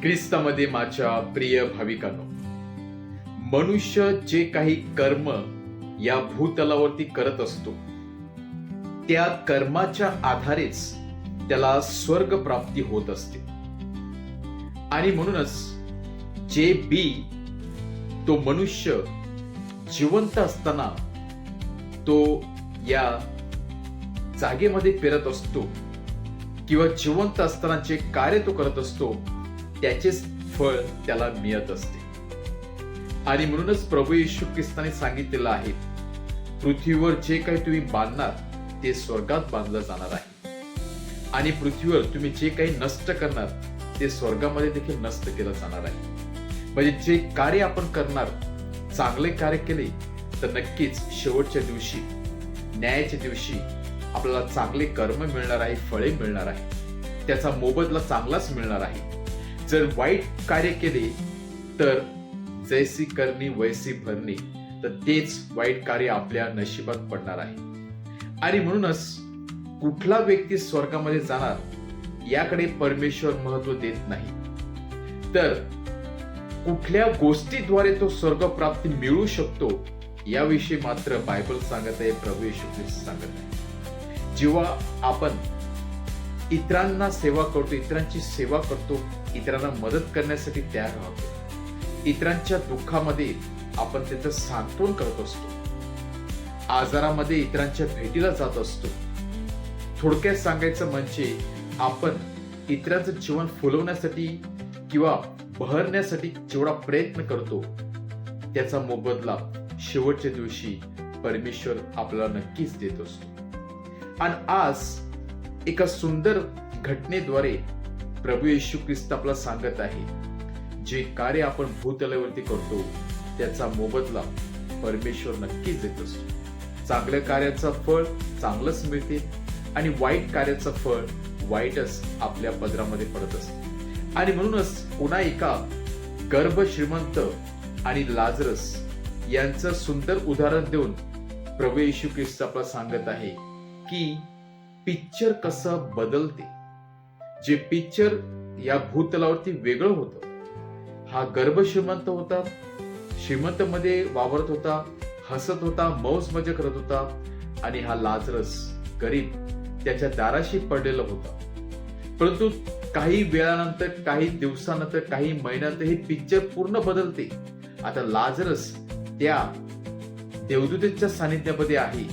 ख्रिस्तामध्ये माझ्या प्रिय भाविकांनो, मनुष्य जे काही कर्म या भूतलावरती करत असतो त्या कर्माच्या आधारेच त्याला स्वर्ग प्राप्ती होत असते. आणि म्हणूनच जे बी तो मनुष्य जिवंत असताना तो या जागेमध्ये पेरत असतो किंवा जिवंत असताना जे कार्य तो करत असतो त्याचेच फळ त्याला मिळत असते. आणि म्हणूनच प्रभू येशू ख्रिस्ताने सांगितलेलं आहे, पृथ्वीवर जे काही तुम्ही बांधणार ते स्वर्गात बांधलं जाणार आहे, आणि पृथ्वीवर तुम्ही जे काही नष्ट करणार ते स्वर्गामध्ये देखील नष्ट केलं जाणार आहे. म्हणजे जे कार्य आपण करणार, चांगले कार्य केले तर नक्कीच शेवटच्या दिवशी, न्यायाच्या दिवशी आपल्याला चांगले कर्म मिळणार आहे, फळे मिळणार आहे, त्याचा मोबदला चांगलाच मिळणार आहे. जर वाईट कार्य केले तर जैसी करणी वैसी भरणी, तर तेच वाईट कार्य आपल्या नशिबात पडणार आहे. आणि म्हणूनच कुठला व्यक्ती स्वर्गामध्ये जाणार याकडे परमेश्वर महत्व देत नाही, तर कुठल्या गोष्टीद्वारे तो स्वर्ग प्राप्ती मिळू शकतो याविषयी मात्र बायबल सांगत आहे, प्रभू येशू ख्रिस्त सांगत आहे. जेव्हा आपण इतरांना सेवा करतो, इतरांची सेवा करतो, इतरांना मदत करण्यासाठी तयार राहतो, इतरांच्या दुःखामध्ये आपण त्याचं सांत्वन करत असतो, आजारामध्ये इतरांच्या भेटीला जात असतो. थोडक्यात सांगायचं म्हणजे आपण इतरांचं जीवन फुलवण्यासाठी किंवा बहरण्यासाठी जेवढा प्रयत्न करतो त्याचा मोबदला शेवटच्या दिवशी परमेश्वर आपल्याला नक्कीच देत असतो. आणि आज एका सुंदर घटनेद्वारे प्रभू येशू ख्रिस्त आपल्याला सांगत आहे, जे कार्य आपण भूतलावरती करतो त्याचा मोबदला परमेश्वर नक्कीच देत असतो. चांगल्या कार्याचं फळ चांगलंच मिळते आणि वाईट कार्याचं फळ वाईटच आपल्या पदरामध्ये पडत असते. आणि म्हणूनच पुन्हा एका गर्भ श्रीमंत आणि लाजरस यांचं सुंदर उदाहरण देऊन प्रभू येशू ख्रिस्त आपल्याला सांगत आहे की पिक्चर कसं बदलते. जे पिक्चर या भूतलावरती वेगळं होतं, हा गर्भ श्रीमंत होता, श्रीमंत मध्ये वावरत होता, हसत होता, मौज मजा करत होता, आणि हा लाजरस गरीब त्याच्या दाराशी पडलेला होता. परंतु काही वेळानंतर, काही दिवसानंतर, काही महिन्यानंतर हे पिक्चर पूर्ण बदलते. आता लाजरस त्या देवदूताच्या सानिध्यामध्ये आहे,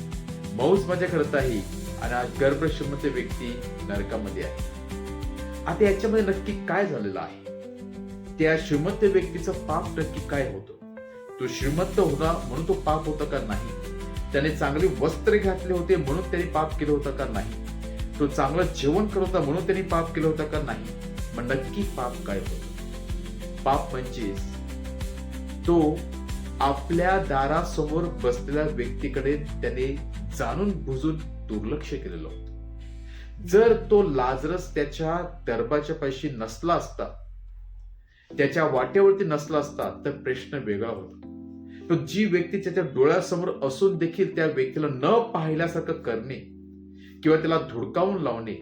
मौज मजा करत आहे, आणि हा गर्भ श्रीमंत व्यक्ती नरकामध्ये आहे. आता याच्यामध्ये नक्की काय झालेलं आहे? त्या श्रीमंत व्यक्तीचं पाप नक्की काय होतं? तो श्रीमंत होता म्हणून तो पाप होता का नाही? त्याने चांगले वस्त्र घातले होते म्हणून त्याने पाप केलं होतं का नाही? तो चांगलं जेवण करत होता म्हणून त्यांनी पाप केलं होतं का नाही? मग नक्की पाप काय होतं? पाप म्हणजे तो आपल्या दारासमोर बसलेल्या व्यक्तीकडे त्याने जाणून बुजून दुर्लक्ष केलेलं होतं. जर तो लाजरस त्याच्या दरबाच्या पाशी नसला असता, त्याच्या वाटेवरती नसला असता, तर प्रश्न वेगळा होता. तो जी व्यक्ती त्याच्या डोळ्यासमोर असून देखील त्या व्यक्तीला न पाहिल्यासारखं करणे किंवा त्याला धुडकावून लावणे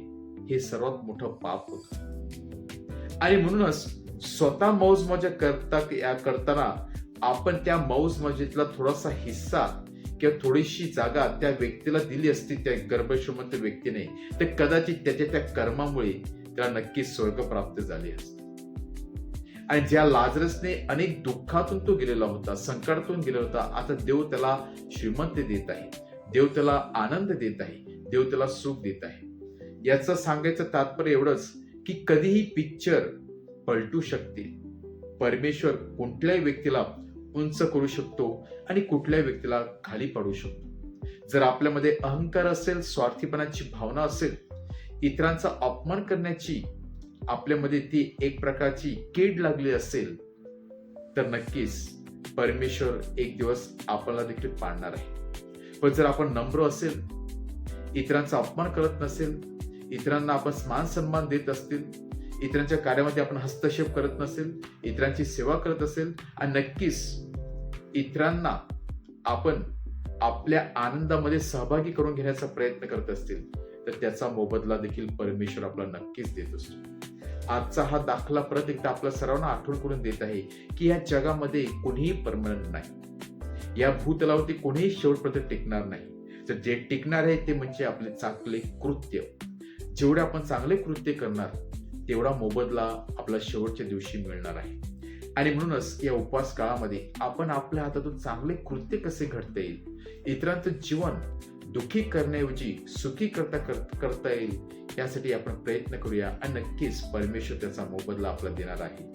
हे सर्वात मोठं पाप होतं. आणि म्हणूनच स्वतः मौज मजा करताना आपण त्या मौज मजेतला थोडासा हिस्सा किंवा थोडीशी जागा त्या व्यक्तीला दिली असती, त्या गर्भश्रीमंत व्यक्तीने, तर कदाचित त्याच्या त्या कर्मामुळे त्याला नक्कीच स्वर्ग प्राप्त झाले असते. आणि ज्या लाजरसने अनेक दुःखातून तो गेलेला होता, संकटातून गेला होता, आता देव त्याला श्रीमंत देत आहे, देव त्याला आनंद देत आहे, देव त्याला सुख देत आहे. याचं सांगायचं तात्पर्य एवढंच की कधीही पिक्चर पलटू शकते. परमेश्वर कुठल्याही व्यक्तीला उंच करू शकतो आणि कुठल्याही व्यक्तीला खाली पाडू शकतो. जर आपल्यामध्ये अहंकार असेल, स्वार्थीपणाची भावना असेल, इतरांचा अपमान करण्याची आपल्यामध्ये ती एक प्रकारची कीड लागली असेल, तर नक्कीच परमेश्वर एक दिवस आपल्याला देखील पाडणार आहे. पण जर आपण नम्र असेल, इतरांचा अपमान करत नसेल, इतरांना आपण मान सन्मान देत असतील, इतरांच्या कार्यामध्ये आपण हस्तक्षेप करत नसेल, इतरांची सेवा करत असेल, आणि नक्कीच इतरांना आपण आपल्या आनंदामध्ये सहभागी करून घेण्याचा प्रयत्न करत असतील, तर त्याचा मोबदला देखील परमेश्वर आपल्याला नक्कीच देत असतो. आजचा हा दाखला परत एकदा आपल्या सर्वांना आठवण करून देत आहे की या जगामध्ये कोणीही परमनंट नाही. या भूतलावरती कोणीही शेवटपर्यंत टिकणार नाही. तर जे टिकणार आहे ते म्हणजे आपले चांगले कृत्य. जेवढे आपण चांगले कृत्य करणार तेवढा मोबदला आपला शेवटच्या दिवशी मिळणार आहे. आणि म्हणूनच या उपवास काळामध्ये आपण आपल्या हातातून चांगले कृत्य कसे घडता येईल, इतरांचं जीवन दुःखी करण्याऐवजी सुखी करता येईल, यासाठी आपण प्रयत्न करूया आणि नक्कीच परमेश्वर त्याचा मोबदला आपल्याला देणार आहे.